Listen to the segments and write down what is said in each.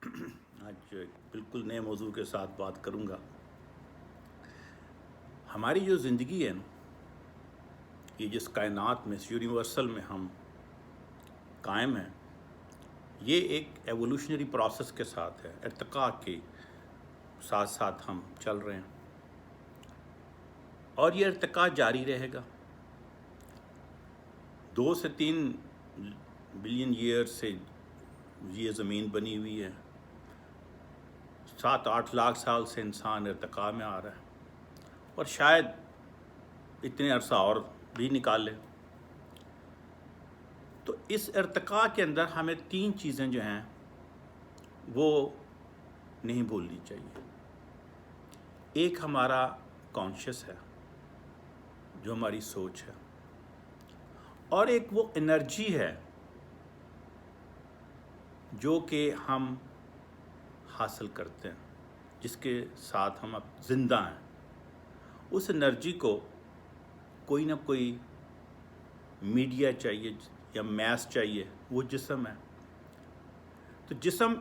آج بالکل نئے موضوع کے ساتھ بات کروں گا۔ ہماری جو زندگی ہے نا، یہ جس کائنات میں، اس یونیورسل میں ہم قائم ہیں، یہ ایک ایوولوشنری پروسیس کے ساتھ ہے، ارتقاء کے ساتھ ساتھ ہم چل رہے ہیں، اور یہ ارتقاء جاری رہے گا۔ 2 سے 3 بلین ایئر سے یہ زمین بنی ہوئی ہے، 7-8 لاکھ سال سے انسان ارتقاء میں آ رہا ہے، اور شاید اتنے عرصہ اور بھی نکال لے۔ تو اس ارتقاء کے اندر ہمیں 3 چیزیں جو ہیں وہ نہیں بھولنی چاہیے۔ ایک ہمارا کانشیس ہے، جو ہماری سوچ ہے، اور ایک وہ انرجی ہے جو کہ ہم حاصل کرتے ہیں، جس کے ساتھ ہم اب زندہ ہیں۔ اس انرجی کو کوئی نہ کوئی میڈیا چاہیے یا میس چاہیے، وہ جسم ہے۔ تو جسم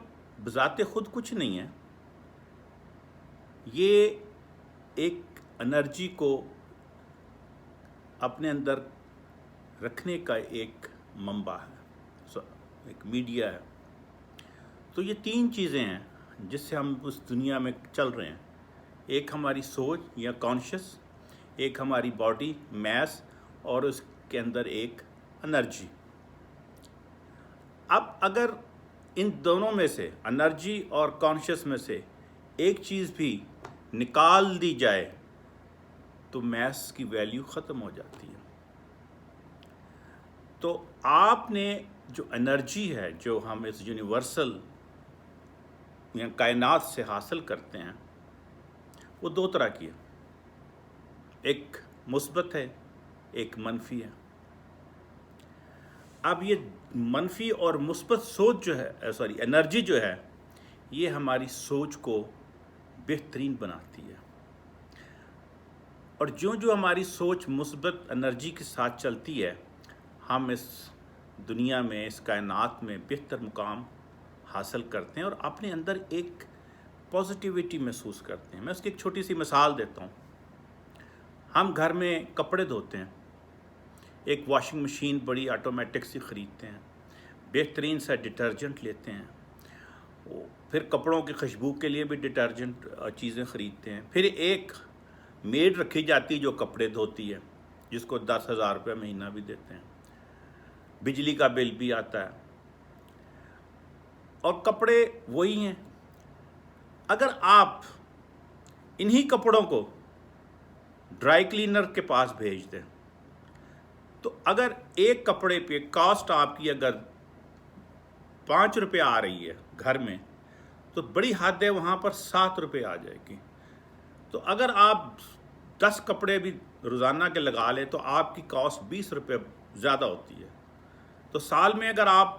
بذات خود کچھ نہیں ہے، یہ ایک انرجی کو اپنے اندر رکھنے کا ایک منبع ہے، ایک میڈیا ہے۔ تو یہ 3 چیزیں ہیں جس سے ہم اس دنیا میں چل رہے ہیں۔ ایک ہماری سوچ یا کانشیس، ایک ہماری باڈی میس، اور اس کے اندر ایک انرجی۔ اب اگر ان دونوں میں سے، انرجی اور کانشیس میں سے ایک چیز بھی نکال دی جائے تو میس کی ویلیو ختم ہو جاتی ہے۔ تو آپ نے جو انرجی ہے، جو ہم اس یونیورسل یا کائنات سے حاصل کرتے ہیں، وہ 2 طرح کی ہے، ایک مثبت ہے، ایک منفی ہے۔ اب یہ منفی اور مثبت سوچ جو ہے، انرجی جو ہے، یہ ہماری سوچ کو بہترین بناتی ہے، اور جو ہماری سوچ مثبت انرجی کے ساتھ چلتی ہے، ہم اس دنیا میں، اس کائنات میں بہتر مقام حاصل کرتے ہیں، اور اپنے اندر ایک پازیٹیوٹی محسوس کرتے ہیں۔ میں اس کی ایک چھوٹی سی مثال دیتا ہوں۔ ہم گھر میں کپڑے دھوتے ہیں، ایک واشنگ مشین بڑی آٹومیٹک سی خریدتے ہیں، بہترین سا ڈٹرجنٹ لیتے ہیں، پھر کپڑوں کی خوشبو کے لیے بھی ڈٹرجنٹ چیزیں خریدتے ہیں، پھر ایک میڈ رکھی جاتی ہے جو کپڑے دھوتی ہے، جس کو 10,000 روپے مہینہ بھی دیتے ہیں، بجلی کا بل بھی آتا ہے، اور کپڑے وہی ہیں۔ اگر آپ انہی کپڑوں کو ڈرائی کلینر کے پاس بھیج دیں، تو اگر ایک کپڑے پہ کاسٹ آپ کی اگر 5 روپے آ رہی ہے گھر میں، تو بڑی حد ہے وہاں پر 7 روپے آ جائے گی۔ تو اگر آپ 10 کپڑے بھی روزانہ کے لگا لیں تو آپ کی کاسٹ 20 روپے زیادہ ہوتی ہے۔ تو سال میں اگر آپ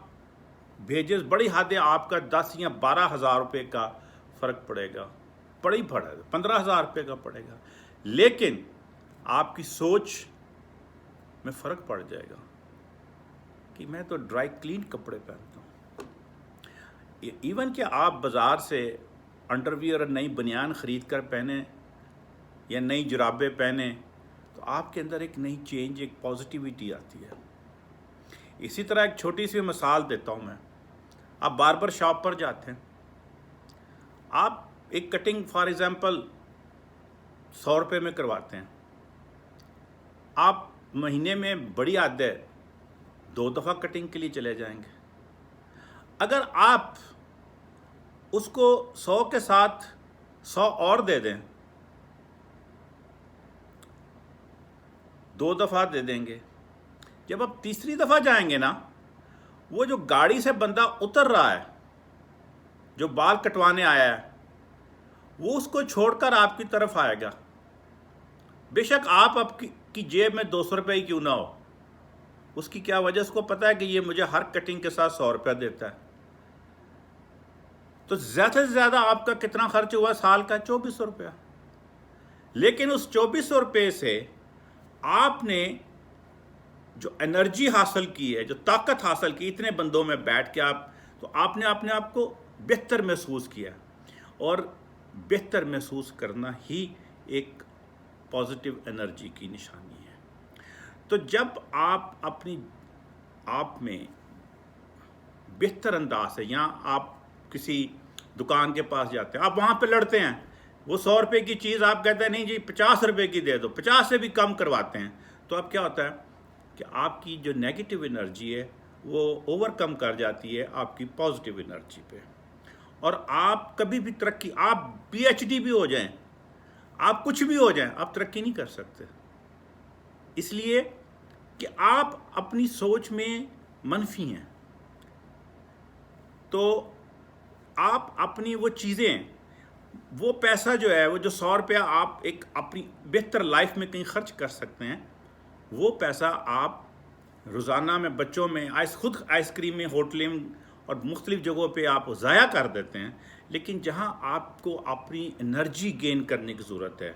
بھیجیں، بڑی حد ہے آپ کا 10 یا 12,000 روپے کا فرق پڑے گا، بڑی پڑے گا، 15,000 روپے کا پڑے گا، لیکن آپ کی سوچ میں فرق پڑ جائے گا کہ میں تو ڈرائی کلین کپڑے پہنتا ہوں۔ ایون کہ آپ بازار سے انڈر ویئر نئی بنیان خرید کر پہنیں یا نئی جرابیں پہنیں، تو آپ کے اندر ایک نئی چینج، ایک پازیٹیوٹی آتی ہے۔ اسی طرح ایک چھوٹی سی مثال دیتا ہوں میں۔ آپ باربر شاپ پر جاتے ہیں، آپ ایک کٹنگ فار ایگزامپل 100 روپے میں کرواتے ہیں، آپ مہینے میں بڑی حد ہے 2 دفعہ کٹنگ کے لیے چلے جائیں گے۔ اگر آپ اس کو 100 کے ساتھ 100 اور دے دیں، 2 دفعہ دے دیں گے، جب آپ تیسری دفعہ جائیں گے نا، وہ جو گاڑی سے بندہ اتر رہا ہے، جو بال کٹوانے آیا ہے، وہ اس کو چھوڑ کر آپ کی طرف آئے گا، بے شک آپ کی جیب میں 200 روپے ہی کیوں نہ ہو۔ اس کی کیا وجہ؟ اس کو پتہ ہے کہ یہ مجھے ہر کٹنگ کے ساتھ 100 روپے دیتا ہے۔ تو زیادہ سے زیادہ آپ کا کتنا خرچ ہوا سال کا؟ 2400 روپیہ۔ لیکن اس 2400 روپے سے آپ نے جو انرجی حاصل کی ہے، جو طاقت حاصل کی، اتنے بندوں میں بیٹھ کے آپ نے اپنے آپ کو बेहतर महसूस किया, और बेहतर महसूस करना ही एक पॉजिटिव एनर्जी की निशानी है। तो जब आप अपनी आप में बेहतर अंदाज है, या आप किसी दुकान के पास जाते हैं, आप वहाँ पे लड़ते हैं, वो 100 रुपये की चीज़ आप कहते हैं नहीं जी 50 रुपये की दे दो, 50 से भी कम करवाते हैं, तो अब क्या होता है कि आपकी जो नेगेटिव एनर्जी है वो ओवरकम कर जाती है आपकी पॉजिटिव एनर्जी पे, और आप कभी भी तरक्की, आप PhD भी हो जाएं, आप कुछ भी हो जाएं, आप तरक्की नहीं कर सकते, इसलिए कि आप अपनी सोच में मनफी हैं। तो आप अपनी वो चीज़ें, वो पैसा जो है, वो जो 100 रुपया आप एक अपनी बेहतर लाइफ में कहीं खर्च कर सकते हैं, वो पैसा आप रोज़ाना में बच्चों में खुद आइसक्रीम में, होटलिंग और मुख्तलिफ़ जगहों पे आप ज़ाया कर देते हैं। लेकिन जहां आपको अपनी एनर्जी गेन करने की ज़रूरत है,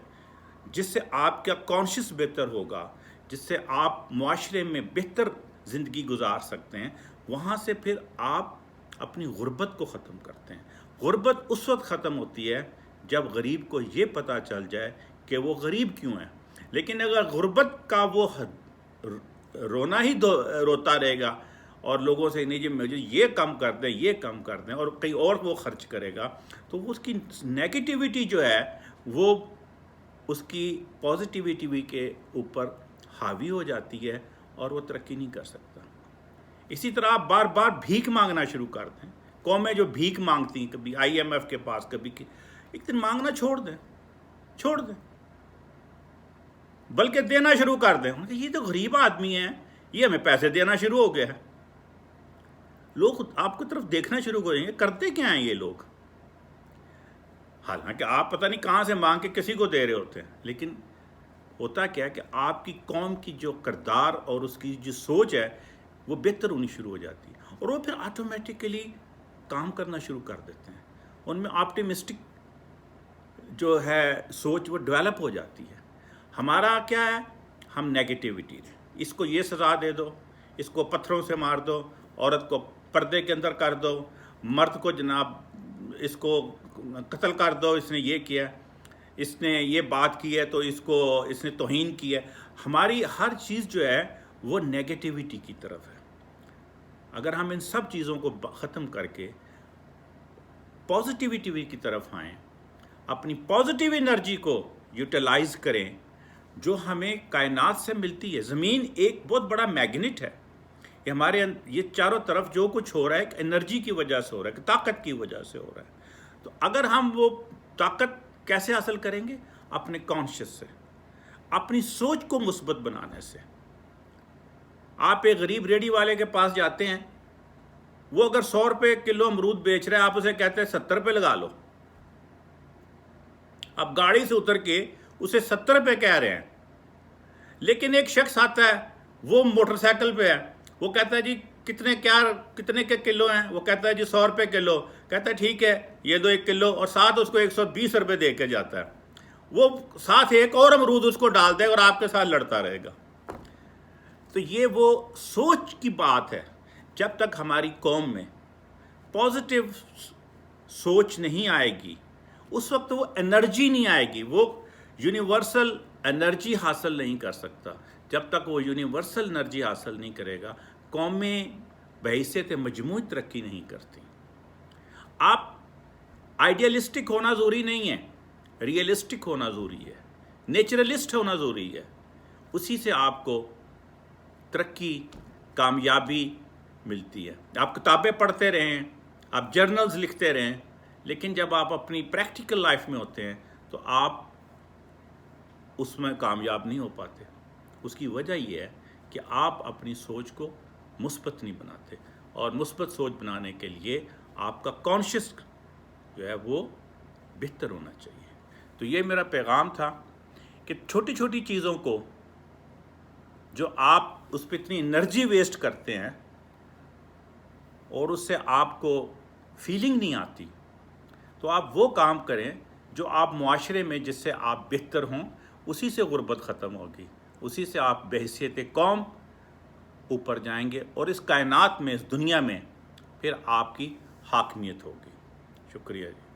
जिससे आपका कॉन्शियस बेहतर होगा, जिससे आप मुआशरे में बेहतर ज़िंदगी गुजार सकते हैं, वहाँ से फिर आप अपनी गुर्बत को ख़त्म करते हैं। गुर्बत उस वक्त ख़त्म होती है जब गरीब को ये पता चल जाए कि वो गरीब क्यों है। लेकिन अगर गुर्बत का वो रोना ही रोता रहेगा और लोगों से नहीं जी मुझे ये कम कर दें, ये कम कर दें, और कहीं और वो खर्च करेगा, तो उसकी नेगेटिविटी जो है वो उसकी पॉजिटिविटी के ऊपर हावी हो जाती है और वो तरक्की नहीं कर सकता। इसी तरह आप बार बार भीख मांगना शुरू कर दें। कौमें जो भीख मांगती हैं, कभी IMF के पास, कभी एक दिन मांगना छोड़ दें, बल्कि देना शुरू कर दें। ये तो गरीब आदमी है, ये हमें पैसे देना शुरू हो गया है। लोग आपकी तरफ देखना शुरू हो जाएंगे, करते क्या हैं ये लोग। हालांकि आप पता नहीं कहाँ से मांग के किसी को दे रहे होते हैं, लेकिन होता क्या है कि आपकी कौम की जो किरदार और उसकी जो सोच है वो बेहतर होनी शुरू हो जाती है, और वो फिर ऑटोमेटिकली काम करना शुरू कर देते हैं। उनमें ऑप्टिमिस्टिक जो है सोच वो डेवलप हो जाती है। हमारा क्या है, हम नेगेटिविटी, इसको ये सज़ा दे दो, इसको पत्थरों से मार दो, औरत को पर्दे के अंदर कर दो, मर्द को जनाब इसको कत्ल कर दो, इसने ये किया, इसने ये बात की है तो इसने तौहीन की है। हमारी हर चीज़ जो है वो नेगेटिविटी की तरफ है। अगर हम इन सब चीज़ों को ख़त्म करके पॉजिटिविटी की तरफ आएँ, अपनी पॉजिटिव एनर्जी को यूटिलाइज़ करें जो हमें कायनात से मिलती है। ज़मीन एक बहुत बड़ा मैग्नेट है, ये हमारे ये चारों तरफ जो कुछ हो रहा है एनर्जी की वजह से हो रहा है, ताकत की वजह से हो रहा है। तो अगर हम वो ताकत कैसे हासिल करेंगे, अपने कॉन्शियस से, अपनी सोच को मुस्बत बनाने से। आप एक गरीब रेडी वाले के पास जाते हैं, वो अगर 100 रुपये किलो अमरूद बेच रहा है, आप उसे कहते हैं 70 रुपये लगा लो। अब गाड़ी से उतर के उसे 70 रुपये कह रहे हैं, लेकिन एक शख्स आता है, वो मोटरसाइकिल पे है, वो कहता है जी कितने के किलो हैं, वो कहता है जी 100 रुपये किलो। कहता है ठीक है ये दो 1 किलो, और साथ उसको 120 रुपये दे के जाता है। वो साथ एक और अमरूद उसको डाल देगा और आपके साथ लड़ता रहेगा। तो ये वो सोच की बात है। जब तक हमारी कौम में पॉजिटिव सोच नहीं आएगी, उस वक्त वो एनर्जी नहीं आएगी, वो यूनिवर्सल एनर्जी हासिल नहीं कर सकता। जब तक वो यूनिवर्सल एनर्जी हासिल नहीं करेगा, कौमें बहैसियत मजमूई तरक्की नहीं करती। आप आइडियलिस्टिक होना ज़रूरी नहीं है, रियलिस्टिक होना ज़रूरी है, नेचुरलिस्ट होना ज़रूरी है। उसी से आपको तरक्की, कामयाबी मिलती है। आप किताबें पढ़ते रहें, आप जर्नल्स लिखते रहें, लेकिन जब आप अपनी प्रैक्टिकल लाइफ में होते हैं तो आप उसमें कामयाब नहीं हो पाते। उसकी वजह यह है कि आप अपनी सोच को मुस्बत नहीं बनाते, और मुस्बत सोच बनाने के लिए आपका कॉन्शियस जो है वो बेहतर होना चाहिए। तो ये मेरा पैगाम था कि छोटी छोटी चीज़ों को जो आप उस पर इतनी एनर्जी वेस्ट करते हैं और उससे आपको फीलिंग नहीं आती, तो आप वो काम करें जो आप मुआशरे में जिससे आप बेहतर हों। उसी से गुर्बत ख़त्म होगी, उसी से आप बहैसियत कौम ऊपर जाएंगे, और इस कायनात में, इस दुनिया में फिर आपकी हाकमियत होगी। شکریہ جی.